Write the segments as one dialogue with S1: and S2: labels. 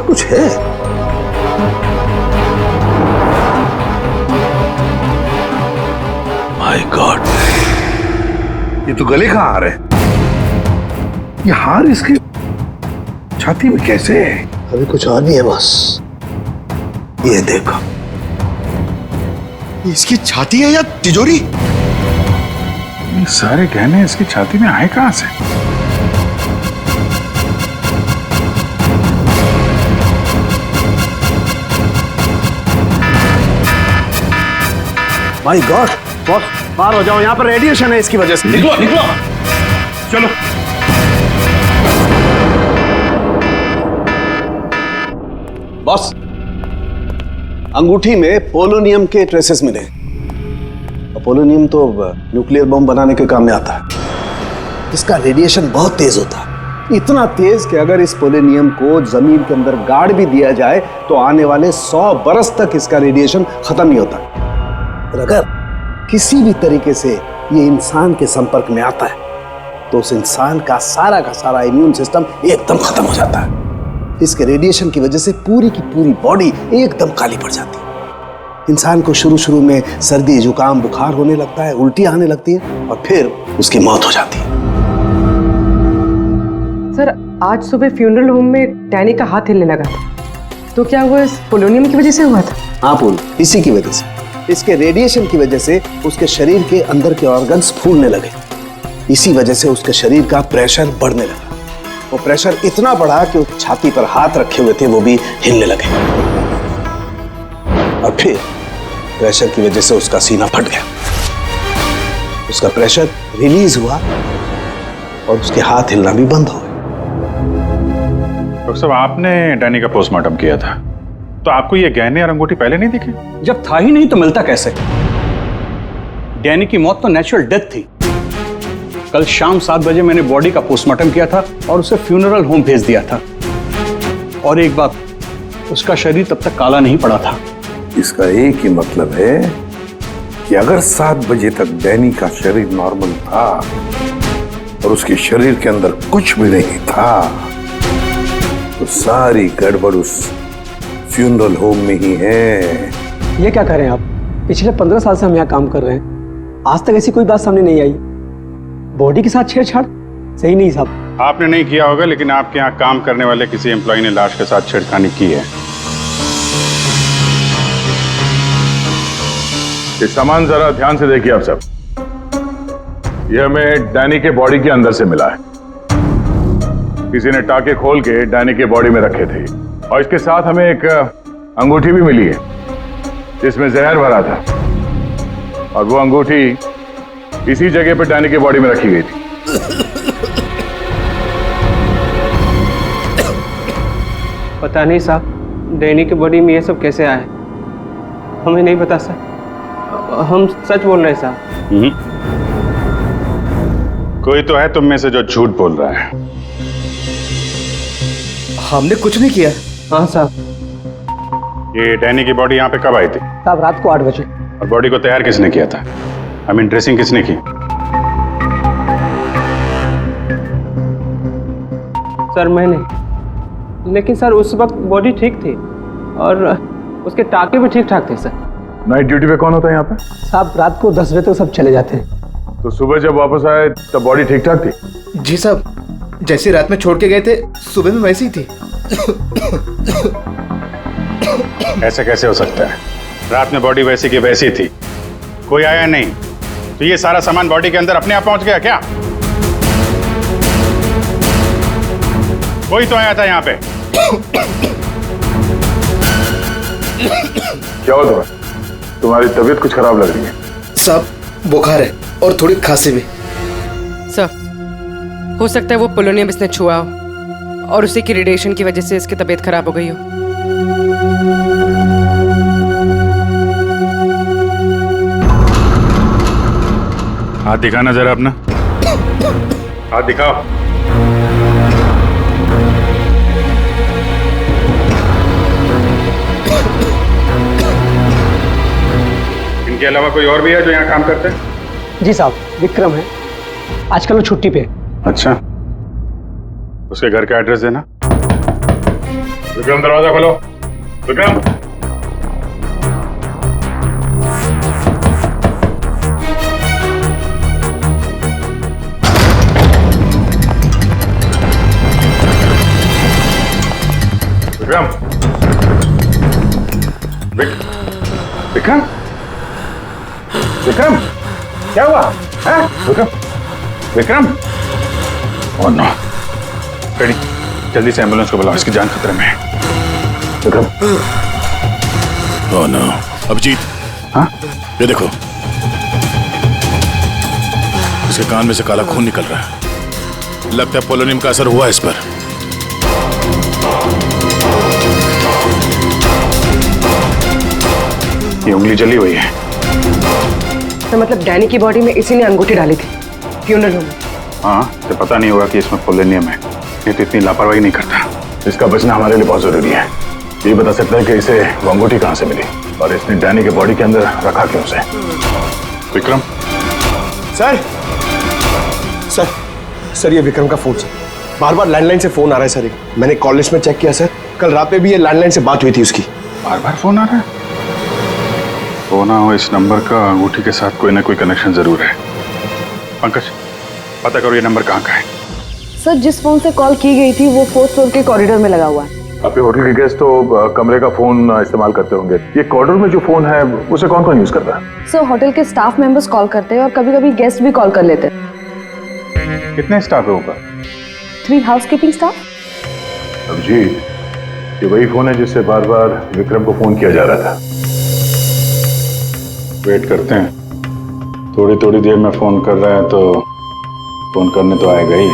S1: कुछ है। My God, ये तो गले का हार है। ये हार इसकी छाती में कैसे है?
S2: अभी कुछ और भी है बॉस।
S1: ये देखो,
S2: इसकी छाती है या तिजोरी?
S3: ये सारे गहने इसकी छाती में आए कहां से?
S1: माय गॉड बॉस, बाहर हो जाओ, यहाँ पर रेडिएशन है इसकी वजह से।
S3: निकलो निकलो, चलो।
S1: बॉस, अंगूठी में पोलोनियम के ट्रेसेस मिले। पोलोनियम तो न्यूक्लियर बम बनाने के काम में आता है। इसका रेडिएशन बहुत तेज होता है, इतना तेज कि अगर इस पोलोनियम को जमीन के अंदर गाड़ भी दिया जाए तो आने वाले 100 बरस तक इसका रेडिएशन खत्म नहीं होता। और अगर किसी भी तरीके से ये इंसान के संपर्क में आता है तो उस इंसान का सारा इम्यून सिस्टम एकदम खत्म हो जाता है। इसके रेडिएशन की वजह से पूरी की पूरी बॉडी एकदम काली पड़ जाती है। इंसान को शुरू में सर्दी, जुकाम, बुखार होने लगता है, उल्टी आने लगती है और फिर उसकी मौत हो जाती है।
S4: सर, आज सुबह फ्यूनरल होम में डैनी का हाथ हिलने लगा था, तो क्या वो इस पोलोनियम की वजह से हुआ था?
S1: हाँ पूल, इसी की वजह से, इसके रेडिएशन की वजह से उसके शरीर के अंदर के ऑर्गन्स फूलने लगे। इसी वजह से उसके शरीर का प्रेशर बढ़ने लगा। वो प्रेशर इतना बढ़ा कि उस छाती पर हाथ रखे हुए थे वो भी हिलने लगे और फिर प्रेशर की वजह से उसका सीना फट गया। उसका प्रेशर रिलीज हुआ और उसके हाथ हिलना भी बंद हो गए।
S3: डॉक्टर साहब, आपने डैनी का पोस्टमार्टम किया था, तो आपको ये गहने और अंगूठी पहले नहीं दिखे?
S5: जब था ही नहीं तो मिलता कैसे? डैनी की मौत तो नेचुरल डेथ थी। कल शाम 7 बजे मैंने बॉडी का पोस्टमार्टम किया था और उसे फ्यूनरल होम भेज दिया था। और एक बात, उसका शरीर तब तक काला नहीं पड़ा था।
S1: इसका एक ही मतलब है कि अगर 7 बजे तक डैनी का शरीर नॉर्मल था और उसके शरीर के अंदर कुछ भी नहीं था तो सारी गड़बड़ उस फ्यूनरल होम में ही है।
S6: ये क्या करें आप? पिछले 15 साल से हम यहाँ काम कर रहे हैं, आज तक ऐसी कोई बात सामने नहीं आई। बॉडी के साथ छेड़छाड़ सही नहीं साहब।
S3: आपने नहीं किया होगा, लेकिन आपके यहाँ काम करने वाले किसी एम्प्लॉय ने लाश के साथ छेड़खानी की है।
S7: ये सामान जरा ध्यान से देखिए आप सब। ये हमें डैनी के बॉडी के अंदर से मिला है। किसी ने टाके खोल के डैनी के बॉडी में रखे थे और इसके साथ हमें एक अंगूठी भी मिली है जिसमें जहर भरा था और वो अंगूठी इसी जगह पे डैनी के बॉडी में रखी गई थी।
S6: पता नहीं साहब, डैनी के बॉडी में ये सब कैसे आया, हमें नहीं पता सर। हम सच बोल रहे हैं साहब।
S3: कोई तो है तुम में से जो झूठ बोल रहा है।
S2: हमने कुछ नहीं किया।
S6: हाँ साहब।
S3: ये डैनी की बॉडी यहाँ पे कब आई थी?
S6: साहब, रात को 8 बजे।
S3: और बॉडी को तैयार किसने किया था? आई मीन ड्रेसिंग किसने की?
S6: सर मैंने, लेकिन सर उस वक्त बॉडी ठीक थी और उसके टाके भी ठीक ठाक थे सर।
S7: नाइट ड्यूटी पे कौन होता है यहाँ पे?
S6: साहब, रात को 10 बजे तक सब चले जाते हैं।
S7: तो सुबह जब वापस आए तब बॉडी ठीक ठाक थी?
S2: जी साहब, जैसे रात में छोड़ के गए थे सुबह में वैसी ही थी।
S3: ऐसे कैसे हो सकता है? रात में बॉडी वैसी की वैसी थी, कोई आया नहीं, तो ये सारा सामान बॉडी के अंदर अपने आप पहुंच गया क्या? कोई तो आया था यहाँ पे।
S7: क्या हुआ तुम्हें? तुम्हारी तबीयत कुछ खराब लग रही है।
S2: साहब, बुखार है और थोड़ी खांसी भी।
S4: सर, हो सकता है वो पोलोनियम इसने छुआ हो और उसी की रेडिएशन की वजह से इसकी तबीयत खराब हो गई हो।
S3: हाथ दिखाना जरा अपना, हाथ दिखाओ। इनके अलावा कोई और भी है जो यहाँ काम करते हैं?
S6: जी साहब, विक्रम है, आजकल वो छुट्टी पे।
S3: अच्छा, उसके घर का एड्रेस देना।
S7: विक्रम दरवाजा खोलो। विक्रम, विक्रम, विक्रम, विक्रम, क्या हुआ? हैं? Vikram, Vikram, oh no, ready, जल्दी से एम्बुलेंस को बुलाओ, इसकी जान खतरे में है। विक्रम,
S8: ओह नो, अभिजीत,
S7: हाँ?
S8: ये देखो, इसके कान में से काला खून निकल रहा है। लगता है पोलोनियम का असर हुआ इस पर।
S3: ये उंगली जली हुई है।
S4: तो मतलब डैनी की बॉडी में इसी ने अंगूठी डाली थी फ्यूनरल होम में।
S3: हाँ, तो पता नहीं होगा कि इसमें पोलोनियम है। ये तो इतनी लापरवाही नहीं करता।
S7: इसका बचना हमारे लिए बहुत जरूरी है। ये बता सकता है कि इसे वो अंगूठी कहाँ से मिली और इसने डैनी के बॉडी के अंदर रखा क्यों उसे।
S3: विक्रम,
S9: सर सर सर ये विक्रम का फोन सर, बार बार लैंडलाइन से फोन आ रहा है सर। मैंने कॉल लिस्ट में चेक किया सर, कल रात में भी ये लैंडलाइन से बात हुई थी उसकी।
S3: बार बार फोन आ रहा है। हो ना हो, इस नंबर का अंगूठी के साथ कोई ना कोई कनेक्शन जरूर है। पंकज, पता करो ये नंबर कहाँ का है।
S10: सर जिस फोन से कॉल की गई थी वो 4th फ्लोर के कॉरिडोर में लगा हुआ है।
S7: आपके होटल के गेस्ट तो कमरे का फोन इस्तेमाल करते होंगे। ये कॉरिडोर में जो फोन है उसे कौन कौन यूज करता है?
S10: सर होटल के स्टाफ मेंबर्स कॉल करते हैं और कभी कभी गेस्ट भी कॉल कर लेते हैं।
S3: कितने स्टाफ है ऊपर?
S10: 3 हाउसकीपिंग स्टाफ।
S7: अभिजीत, ये वही फोन है जिससे बार बार विक्रम को फोन किया जा रहा था।
S3: वेट करते हैं, थोड़ी थोड़ी देर में फोन कर रहा है तो फोन करने तो आएगा ही।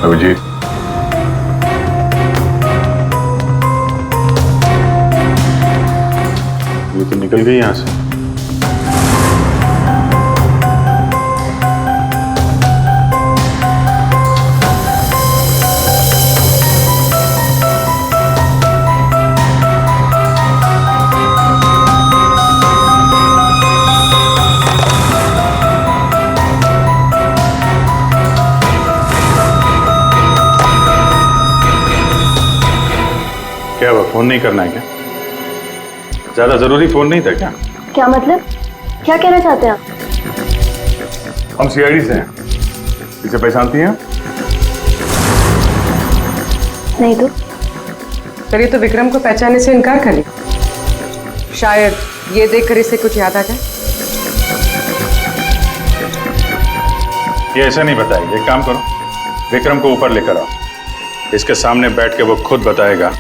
S7: अभिजीत,
S3: ये तो निकल गई यहाँ से। क्या हुआ, फोन नहीं करना है क्या? ज्यादा जरूरी फोन नहीं था क्या?
S10: क्या मतलब, क्या कहना चाहते हैं आप?
S7: हम सीआईडी से हैं। इसे पहचानती हैं?
S10: नहीं तो।
S4: सर ये तो विक्रम को पहचानने से इनकार कर लिया। शायद ये देखकर इसे कुछ याद आ जाए।
S3: ये ऐसा नहीं बताएगी। एक काम करो, विक्रम को ऊपर लेकर आओ, इसके सामने बैठ के वो खुद बताएगा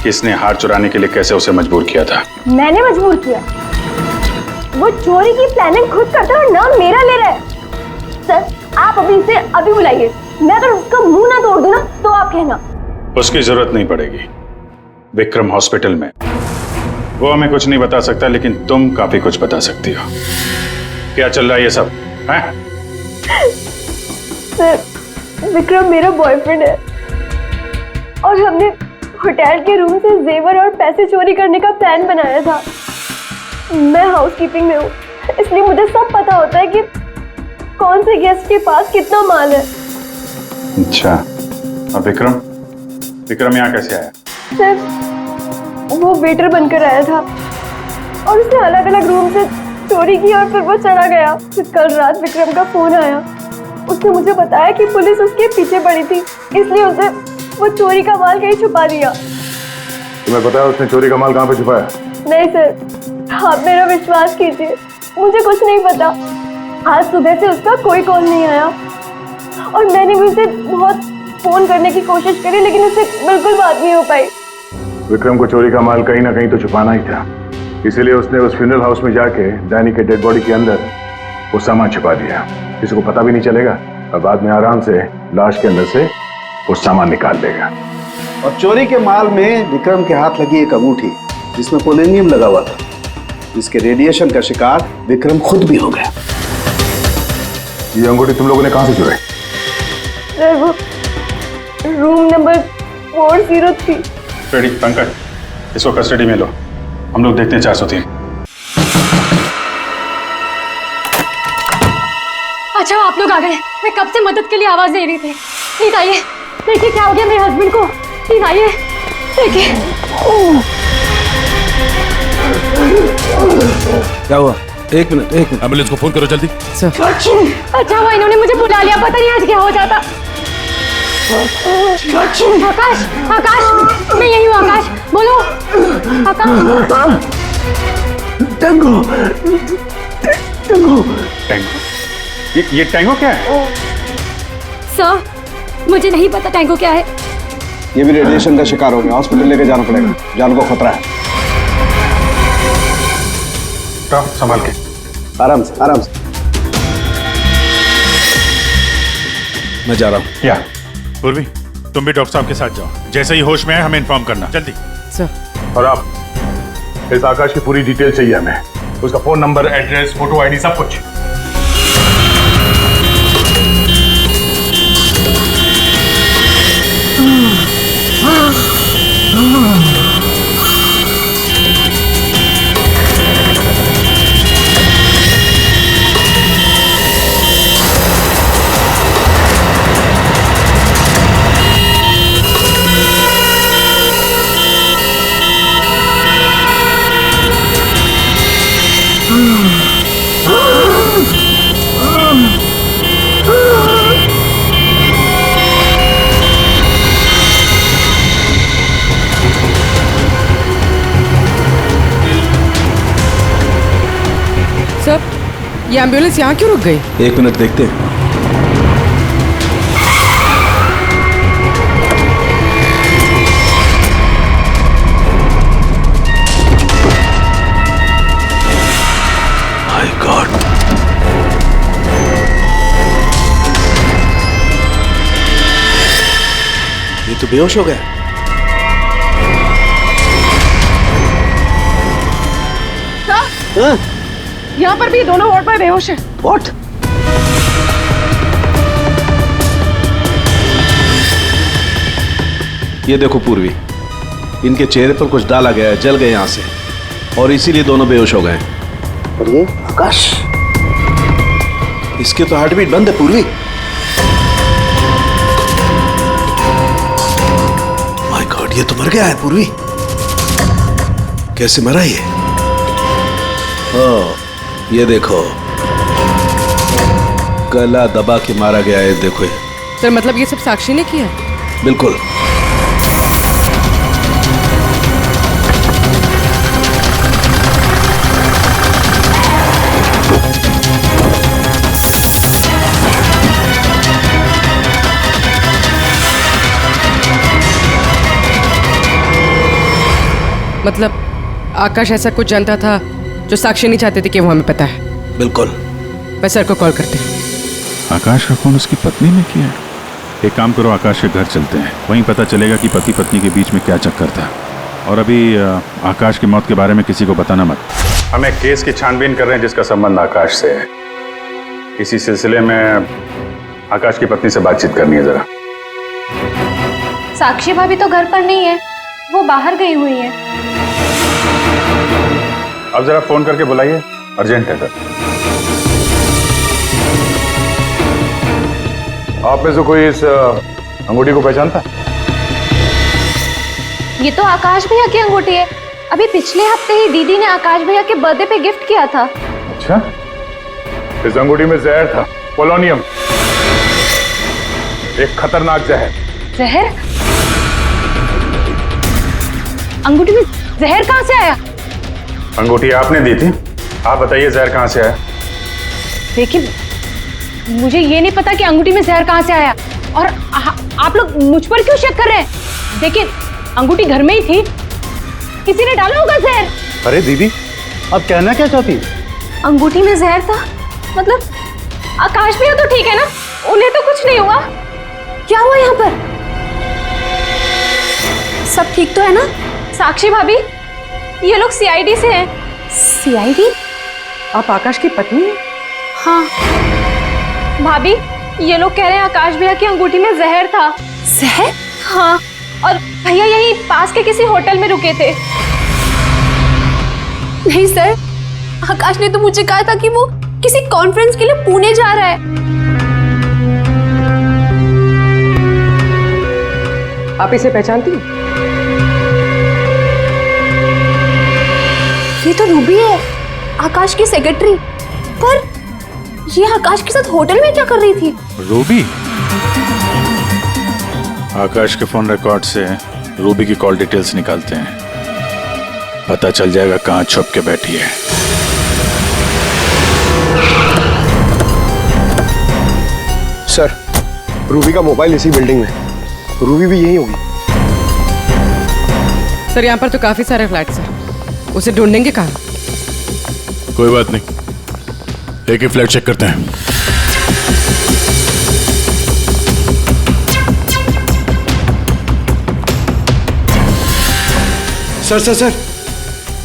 S3: कि इसने हार चुराने के लिए कैसे उसे मजबूर किया था।
S10: मैंने मजबूर किया? वो चोरी की प्लानिंग खुद करता है और नाम मेरा ले रहा है। सर आप अभी इसे अभी बुलाइए, मैं अगर उसका मुंह ना तोड़ दूं ना तो आप कहना।
S3: उसकी जरूरत नहीं पड़ेगी। विक्रम हॉस्पिटल में, वो हमें कुछ नहीं बता सकता, लेकिन तुम काफी कुछ बता सकती हो। क्या चल रहा है ये सब है?
S10: सर विक्रम मेरा बॉयफ्रेंड है और हमने होटल के रूम से जेवर और पैसे चोरी करने का प्लान बनाया था। मैं हाउसकीपिंग में हूँ, इसलिए मुझे सब पता होता है कि कौन से गेस्ट के पास कितना माल है।
S3: अच्छा, और विक्रम? विक्रम यहाँ कैसे आया?
S10: सर वो वेटर बनकर आया था और उसने अलग अलग रूम से चोरी की और फिर वो चला गया। फिर कल रात विक्रम का फोन आया, उसने मुझे बताया कि पुलिस उसके पीछे पड़ी थी, इसलिए उसे वो चोरी का माल कहीं छुपा दिया।
S7: तुम्हें पता है उसने चोरी का माल कहाँ पे छुपाया?
S10: नहीं सर, आप मेरा विश्वास कीजिए, मुझे कुछ नहीं पता। आज सुबह से उसका कोई कॉल नहीं आया और मैंने भी उसे बहुत फोन करने की कोशिश करी, लेकिन उससे बिल्कुल बात नहीं हो पाई।
S7: विक्रम को चोरी का माल कहीं ना कहीं तो छुपाना ही था, इसीलिए उसने उस फ्यूनरल हाउस में जाके डैनी के डेड बॉडी के अंदर वो सामान छुपा दिया। किसी को पता भी नहीं चलेगा और बाद में आराम से लाश के अंदर से वो सामान निकाल लेगा।
S1: और चोरी के माल में विक्रम के हाथ लगी एक अंगूठी जिसमें पोलोनियम लगा हुआ था, जिसके रेडिएशन का शिकार विक्रम खुद भी हो गया।
S7: ये अंगूठी तुम लोगों ने कहां से चुराई?
S10: सर वो रूम नंबर 403।
S3: रेडी पंकज, इसको कस्टडी में लो, हम लोग देखते हैं 403।
S10: अच्छा आप लोग आ गए, मैं कब से मदद के लिए आवाज दे रही थी। प्लीज आइए, देखिए क्या हो गया मेरे हस्बैंड को। प्लीज आइए, देखिए।
S1: क्या हुआ? एक मिनट।
S8: एम्बुलेंस को फोन करो जल्दी।
S10: अच्छा हुआ इन्होंने मुझे बुला लिया, पता नहीं आज क्या हो जाता। आकाश, मैं यही हूँ। आकाश बोलो। आकाश।
S1: टैंगो।
S3: ये टैंगो क्या है?
S10: सर मुझे नहीं पता टैंगो क्या है।
S1: ये भी रेडिएशन का शिकार हो गया, हॉस्पिटल लेके जाना पड़ेगा, जान को खतरा है।
S3: संभाल के,
S1: आराम से। मैं जा रहा हूँ।
S3: या
S8: पूर्वी, तुम भी डॉक्टर साहब के साथ जाओ, जैसे ही होश में आए हमें इन्फॉर्म करना, जल्दी।
S4: सर
S7: और आप इस आकाश की पूरी डिटेल चाहिए हमें, उसका phone number, address, photo ID, सब कुछ।
S4: सर, ये एम्बुलेंस यहाँ क्यों रुक गई?
S1: एक मिनट देखते हैं। माय गॉड, ये तो बेहोश हो गया। हाँ?
S4: यहाँ पर भी दोनों वार्ड पर बेहोश हैं।
S1: What? ये देखो पूर्वी, इनके चेहरे पर कुछ डाला गया है, जल गए यहां से, और इसीलिए दोनों बेहोश हो गए। और ये आकाश, इसके तो हार्ट बीट बंद है पूर्वी। माय गॉड, ये तो मर गया है पूर्वी। कैसे मरा ये? ओह, ये देखो, गला दबा के मारा गया है, देखो ये।
S4: सर मतलब ये सब साक्षी ने किया?
S1: बिल्कुल।
S4: मतलब आकाश ऐसा कुछ जानता था जो साक्षी नहीं चाहते थे कि वो हमें पता है।
S1: बिल्कुल।
S4: मैं सर को कॉल करते हैं।
S3: आकाश का फोन उसकी पत्नी ने किया? एक काम करो, आकाश के घर चलते हैं, वहीं पता चलेगा कि पति पत्नी के बीच में क्या चक्कर था। और अभी आकाश की मौत के बारे में किसी को बताना मत। हम एक केस की छानबीन कर रहे हैं जिसका संबंध आकाश से है। इसी सिलसिले में आकाश की पत्नी से बातचीत करनी है जरा।
S10: साक्षी भाभी तो घर पर नहीं है, वो बाहर गई हुई है।
S3: अब जरा फोन करके बुलाइए, अर्जेंट है सर।
S7: आप में से कोई इस अंगूठी को पहचानता?
S10: ये तो आकाश भैया की अंगूठी है। अभी पिछले हफ्ते ही दीदी ने आकाश भैया के बर्थडे पे गिफ्ट किया था।
S7: अच्छा, इस अंगूठी में जहर था, पोलोनियम, एक खतरनाक जहर।
S10: जहर? अंगूठी में जहर कहाँ से आया?
S3: अंगूठी आपने दी थी, आप बताइए जहर कहाँ से आया?
S10: देखिए, मुझे ये नहीं पता कि अंगूठी में जहर कहाँ से आया, और आप लोग मुझ पर क्यों शक कर रहे हैं? देखिए, अंगूठी घर में ही थी, किसी ने डाला होगा जहर।
S5: अरे दीदी, अब कहना क्या चाहती?
S10: अंगूठी में जहर था मतलब आकाश भैया तो ठीक है ना, उन्हें तो कुछ नहीं हुआ? क्या हुआ यहाँ पर? सब ठीक तो है ना? साक्षी भाभी, ये लोग सीआईडी से हैं। सीआईडी?
S4: आप आकाश की पत्नी हैं?
S10: हाँ भाभी, ये लोग कह रहे हैं आकाश भैया की अंगूठी में जहर था। जहर? हाँ, और भैया यहीं पास के किसी होटल में रुके थे। नहीं सर, आकाश ने तो मुझे कहा था कि वो किसी कॉन्फ्रेंस के लिए पुणे जा रहा है।
S4: आप इसे पहचानती हैं?
S10: ये तो रूबी है, आकाश की सेक्रेटरी। पर ये आकाश के साथ होटल में क्या कर रही थी?
S3: रूबी? आकाश के फोन रिकॉर्ड से रूबी की कॉल डिटेल्स निकालते हैं, पता चल जाएगा कहां छुप के बैठी है।
S9: सर, रूबी का मोबाइल इसी बिल्डिंग में, रूबी भी यही होगी।
S4: सर यहाँ पर तो काफी सारे फ्लैट्स हैं, उसे ढूंढेंगे कहाँ?
S8: कोई बात नहीं, एक ही फ्लैट चेक करते हैं।
S9: सर सर सर,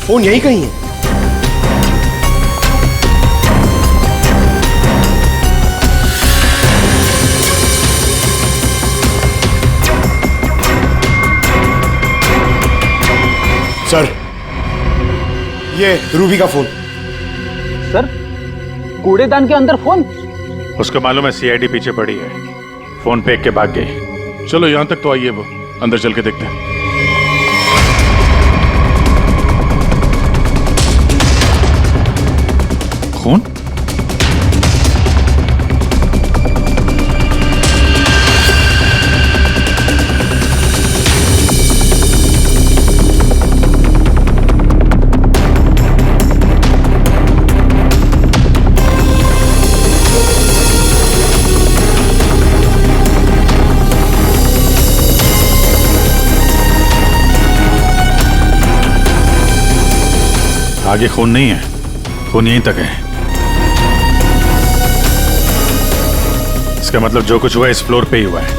S9: फोन यही कहीं है। सर, ये रूबी का फोन।
S5: सर, कूड़ेदान के अंदर फोन?
S3: उसको मालूम है सीआईडी पीछे पड़ी है, फोन फेंक के भाग गई।
S8: चलो यहां तक तो आइए, वो अंदर चल के देखते हैं।
S3: खून? आगे खून नहीं है, खून यहीं तक है। इसका मतलब जो कुछ हुआ इस फ्लोर पे ही हुआ है।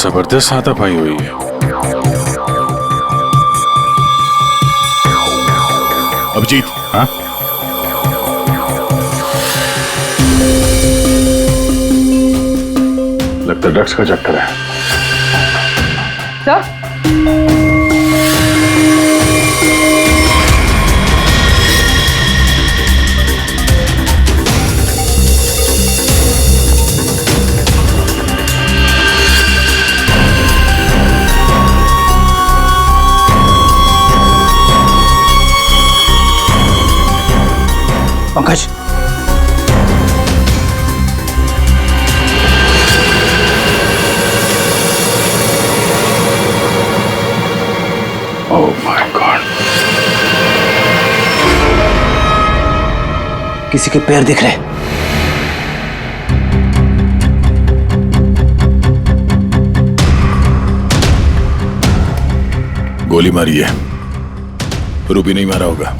S3: जबरदस्त हाथापाई हुई है।
S8: अभिजीत,
S3: हाँ?
S7: लगता है ड्रग्स का चक्कर है।
S4: Sir,
S5: Pankaj,
S7: oh my God,
S1: किसी के पैर दिख रहे।
S8: गोली मारी है, रूबी नहीं मारा होगा।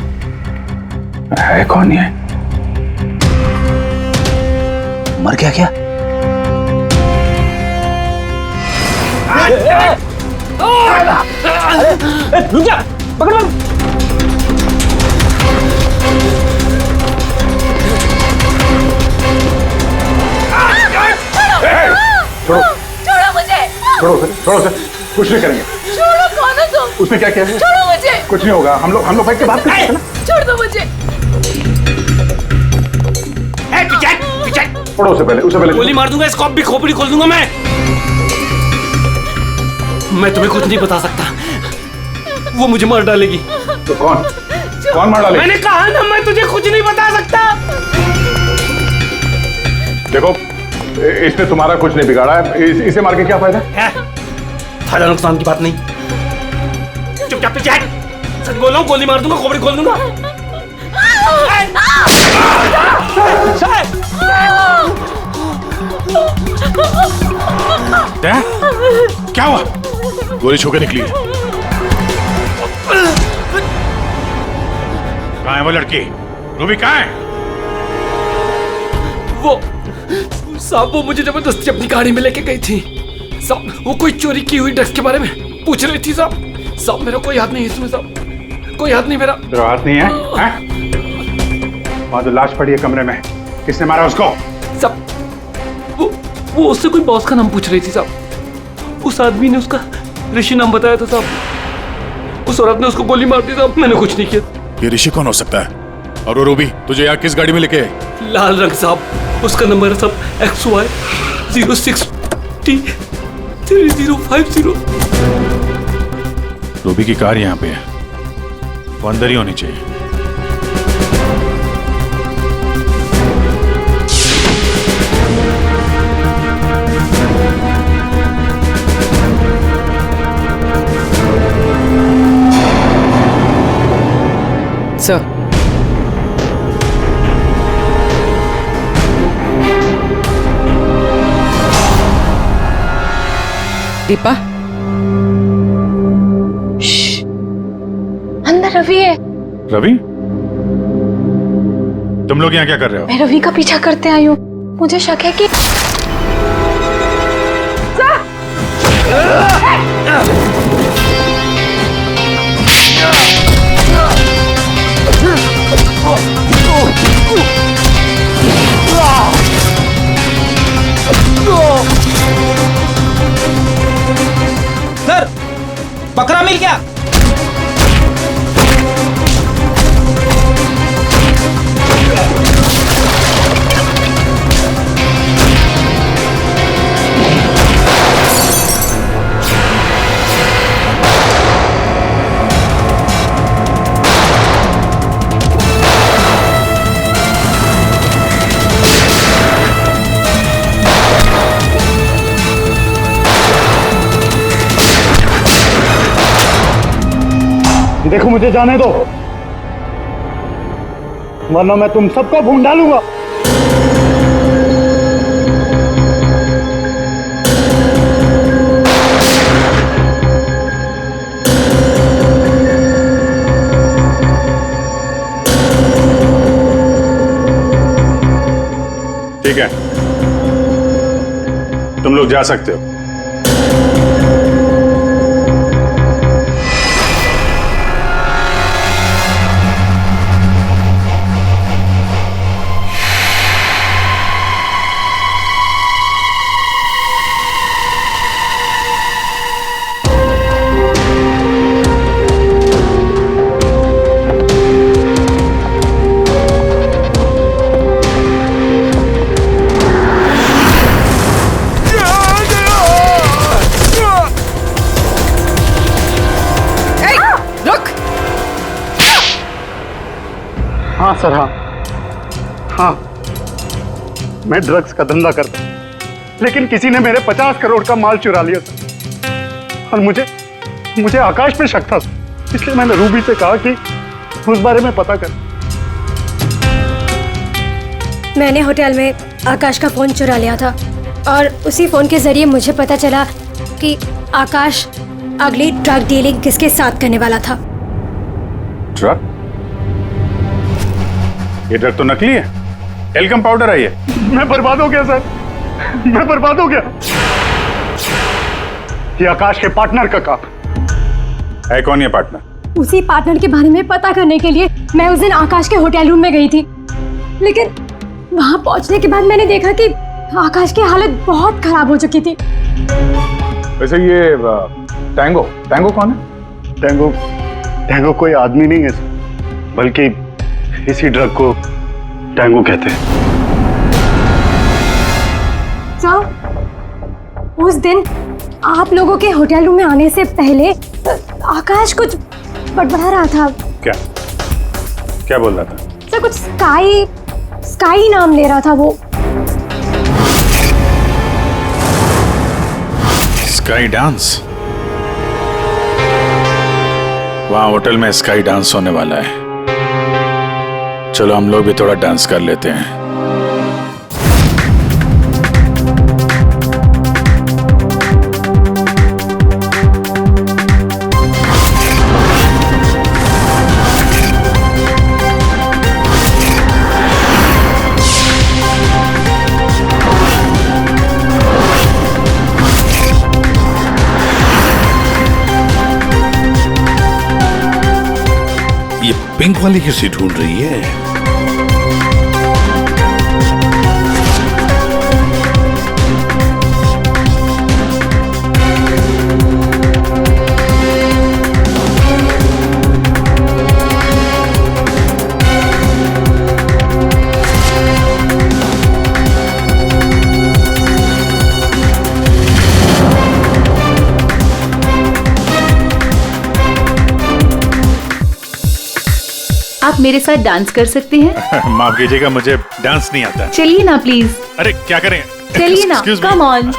S5: है कौन ये?
S1: मर गया क्या?
S5: रुक जा, पकड़।
S10: छोड़ो मुझे।
S7: छोड़ो सर, कुछ नहीं करेंगे।
S10: छोड़ो, कौन हो तुम?
S7: उसने क्या किया है?
S10: छोड़ो मुझे।
S7: कुछ नहीं होगा, हम लोग बैठ के बात करते हैं ना।
S10: छोड़ दो मुझे।
S7: छोड़ो उसे पहले
S6: गोली मार दूंगा, स्कॉप भी खोपड़ी खोल दूंगा मैं तुम्हें कुछ नहीं बता सकता, वो मुझे मार डालेगी।
S7: तो कौन मार डालेगा?
S6: मैंने कहा ना, मैं तुझे कुछ नहीं बता सकता।
S7: देखो, इसने तुम्हारा कुछ नहीं बिगाड़ा है, इसे मार के क्या फायदा?
S6: फायदा नुकसान की बात नहीं, चुपचाप पीछे हट। सच बोल रहा हूँ, गोली मार दूंगा, खोपड़ी खोल दूंगा।
S8: क्या हुआ? गोली छू के निकली है। कहाँ है वो लड़की? रूबी कहाँ है?
S6: वो साहब, वो मुझे जबरदस्ती अपनी गाड़ी में लेके गई थी साहब। वो कोई चोरी की हुई ड्रग्स के बारे में पूछ रही थी साहब। साहब मेरा कोई हाथ नहीं है इसमें साहब, कोई हाथ नहीं मेरा।
S3: तेरा हाथ नहीं है? वहां तो लाश पड़ी है कमरे में, किसने मारा उसको?
S6: साहब वो उससे कोई बॉस का नाम पूछ रही थी साहब। उस आदमी ने उसका ऋषि नाम बताया था साहब। उस औरत ने उसको गोली मार दी साहब। मैंने कुछ नहीं किया।
S8: ये ऋषि कौन हो सकता है? और वो रूबी तुझे यहाँ किस गाड़ी में लेके आए?
S6: लाल रंग साहब, उसका नंबर है साहब XY 06T 3050।
S3: रूबी की कार यहाँ पे है, वो अंदर ही होनी चाहिए।
S4: सर, दीपा,
S10: अंदर रवि है।
S3: रवि, तुम लोग यहाँ क्या कर रहे हो?
S10: मैं रवि का पीछा करते आई हूँ। मुझे शक है कि
S11: सर, बकरा मिल गया।
S5: देखो, मुझे जाने दो, वरना मैं तुम सबको भून डालूंगा।
S3: ठीक है, तुम लोग जा सकते हो।
S5: हाँ सर, हाँ, मैं ड्रग्स का धंधा करता हूँ, लेकिन किसी ने मेरे 50 करोड़ का माल चुरा लिया सर। और मुझे आकाश पे शक था, इसलिए मैंने रूबी से कहा कि उस बारे में पता कर।
S10: मैंने होटल में आकाश का फोन चुरा लिया था और उसी फोन के जरिए मुझे पता चला कि आकाश अगली ड्रग डीलिंग किसके साथ करने वाला था।
S3: ड्रग? ये ड्रग तो नकली है, एल्कम पाउडर है ये।
S5: मैं बर्बाद हो गया सर, मैं बर्बाद हो गया। ये आकाश के पार्टनर का काम
S3: है। कौन ये पार्टनर?
S10: उसी पार्टनर के बारे में पता करने के लिए मैं उस दिन आकाश के होटल रूम में गई थी, लेकिन वहां पहुंचने के बाद मैंने देखा कि आकाश की हालत बहुत खराब हो चुकी थी।
S3: वैसे ये टैंगो कौन है?
S5: टैंगो कोई आदमी नहीं है सर, बल्कि इसी ड्रग को टैंगो कहते हैं।
S10: सर, उस दिन आप लोगों के होटल रूम में आने से पहले आकाश कुछ बड़बड़ा रहा था।
S3: क्या बोल रहा था?
S10: सर, कुछ स्काई नाम ले रहा था वो।
S3: Sky dance? वहाँ होटल में स्काई डांस होने वाला है। चलो हम लोग भी थोड़ा डांस कर लेते हैं।
S8: ये पिंक वाली किसी ढूंढ रही है?
S12: आप मेरे साथ डांस कर सकते हैं?
S3: माफ कीजिएगा, मुझे डांस नहीं आता।
S12: चलिए ना प्लीज।
S3: अरे क्या करें?
S12: चलिए ना,
S3: Excuse me.
S12: Come on.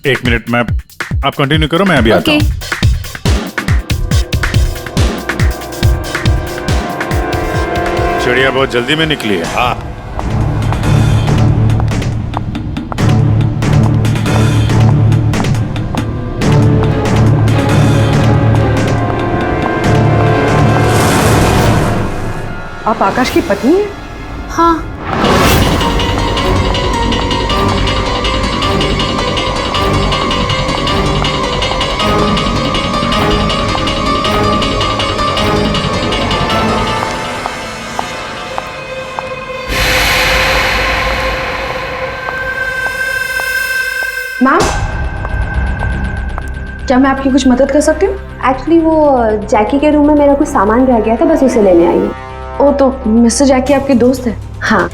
S3: एक मिनट, मैं आप कंटिन्यू करो, मैं अभी आता हूँ। चिड़िया बहुत जल्दी में निकली है।
S8: हाँ,
S4: आप आकाश की पत्नी हैं?
S12: हाँ।
S10: मैम, क्या मैं आपकी कुछ मदद कर सकती हूँ? एक्चुअली वो जैकी के रूम में मेरा कुछ सामान रह गया था, बस उसे लेने आई हूँ।
S4: ओ, तो मिस्टर जैकी आपके दोस्त हैं?
S10: हाँ।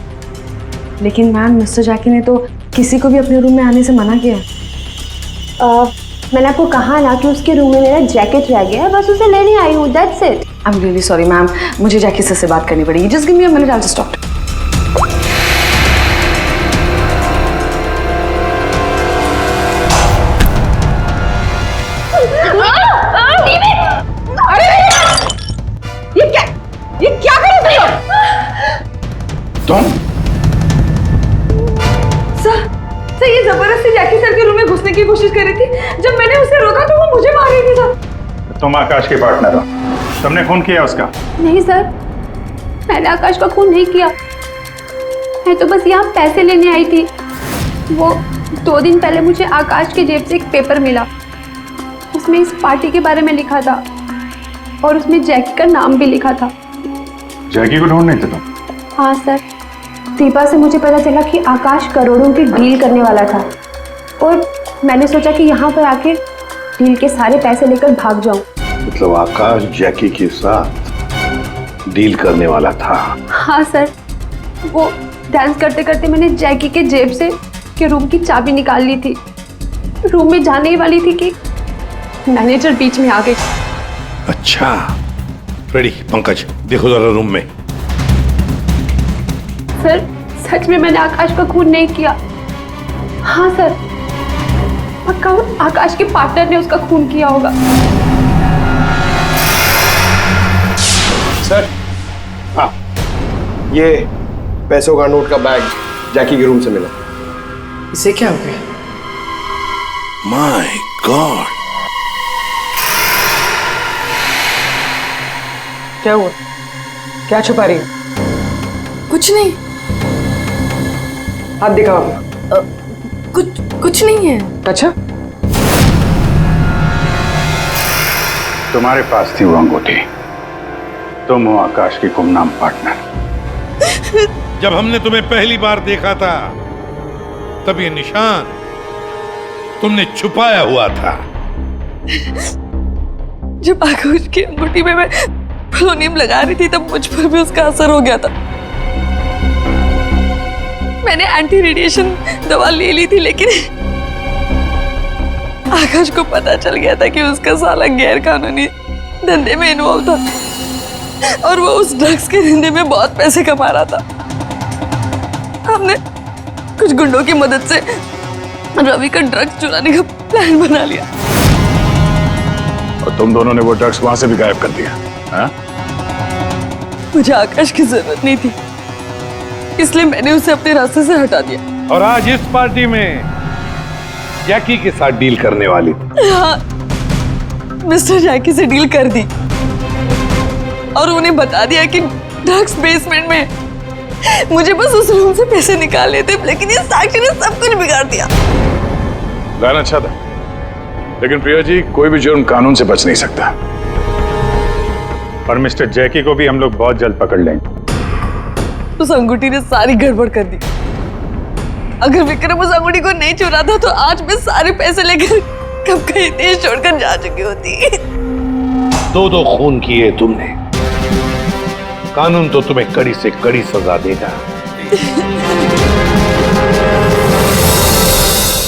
S4: लेकिन मैम, मिस्टर जैकी ने तो किसी को भी अपने रूम में आने से मना किया।
S10: मैंने आपको कहा ना कि उसके रूम में मेरा जैकेट रह गया है, बस उसे लेने आई हूँ, that's it.
S4: I am really sorry ma'am, मुझे जैकी से बात करनी पड़ेगी। Just give me a minute, I will just talk.
S10: ये क्या कर रहे हो
S8: तुम?
S10: सर, ये जबरदस्ती जैकी सर के रूम में घुसने की कोशिश कर रही थी। जब मैंने उसे रोका तो वो मुझे मार रही थी सर।
S3: तुम आकाश के पार्टनर हो, तुमने खून किया उसका?
S10: नहीं सर, मैंने आकाश का खून नहीं किया। मैं तो बस यहाँ पैसे लेने आई थी। वो 2 दिन पहले मुझे आकाश के जेब से एक पेपर मिला, उसमें इस पार्टी के बारे में लिखा था और उसमें जैकी का नाम भी लिखा था।
S3: जैकी को ढूंढ नहीं थे तुम?
S10: हाँ सर, दीपा से मुझे पता चला कि आकाश करोड़ों की डील करने वाला था और मैंने सोचा कि यहाँ पर आके डील के सारे पैसे लेकर भाग जाऊं।
S7: मतलब आकाश जैकी के साथ डील करने वाला था?
S10: हाँ सर, वो डांस करते करते मैंने जैकी के जेब से के रूम की चाबी निकाल ली थी। रूम में जाने ही वाली थी कि मैनेजर बीच में आ गई।
S8: अच्छा, रेडी पंकज, देखो जरा रूम में।
S10: सर, सच में मैंने आकाश का खून नहीं किया। हाँ सर, पक्का आकाश के पार्टनर ने उसका खून किया होगा।
S9: सर, हाँ, ये पैसों का नोट का बैग जैकी के रूम से मिला।
S4: इसे क्या हो गया?
S8: माय गॉड,
S4: क्या हुआ? क्या छुपा रही हो?
S12: कुछ नहीं।
S4: हाथ दिखाओ अपना।
S12: कुछ नहीं है।
S4: अच्छा,
S3: तुम्हारे पास थी वो अंगूठी, तुम हो आकाश की गुमनाम पार्टनर।
S8: जब हमने तुम्हें पहली बार देखा था तब ये निशान तुमने छुपाया हुआ था।
S12: जब आकाश की अंगूठी में मैं पोलोनियम लगा रही थी तब मुझ पर भी उसका असर हो गया था। मैंने एंटी रेडिएशन दवा ले ली थी, लेकिन आकाश को पता चल गया था कि उसका साला गैर कानूनी धंधे में इन्वॉल्व था और वो उस ड्रग्स के धंधे में बहुत पैसे कमा रहा था। हमने कुछ गुंडों की मदद से रवि का ड्रग्स चुराने का प्लान बना लिया।
S7: और तुम दोनों ने वो ड्रग्स वहां से भी गायब कर दिया? हाँ?
S12: मुझे आकाश की जरूरत नहीं थी, इसलिए मैंने उसे अपने रास्ते से हटा दिया।
S8: और आज इस पार्टी में जैकी के साथ डील करने वाली थी।
S12: हाँ, मिस्टर जैकी से डील कर दी और उन्हें बता दिया कि ड्रग्स बेसमेंट में। मुझे बस उस रूम से पैसे निकालने थे, लेकिन ये साक्षी ने सब कुछ बिगाड़ दिया।
S7: प्लान अच्छा था, लेकिन प्रिया जी, कोई भी जुर्म कानून से बच नहीं सकता।
S3: और मिस्टर जैकी को भी हम लोग बहुत जल्द पकड़ लेंगे।
S12: उस अंगूठी ने सारी गड़बड़ कर दी। अगर विक्रम उस अंगूठी को नहीं चुराता तो आज मैं सारे पैसे लेकर कब कहीं देश छोड़कर जा चुकी होती।
S8: दो खून किए तुमने, कानून तो तुम्हें कड़ी से कड़ी सजा देगा।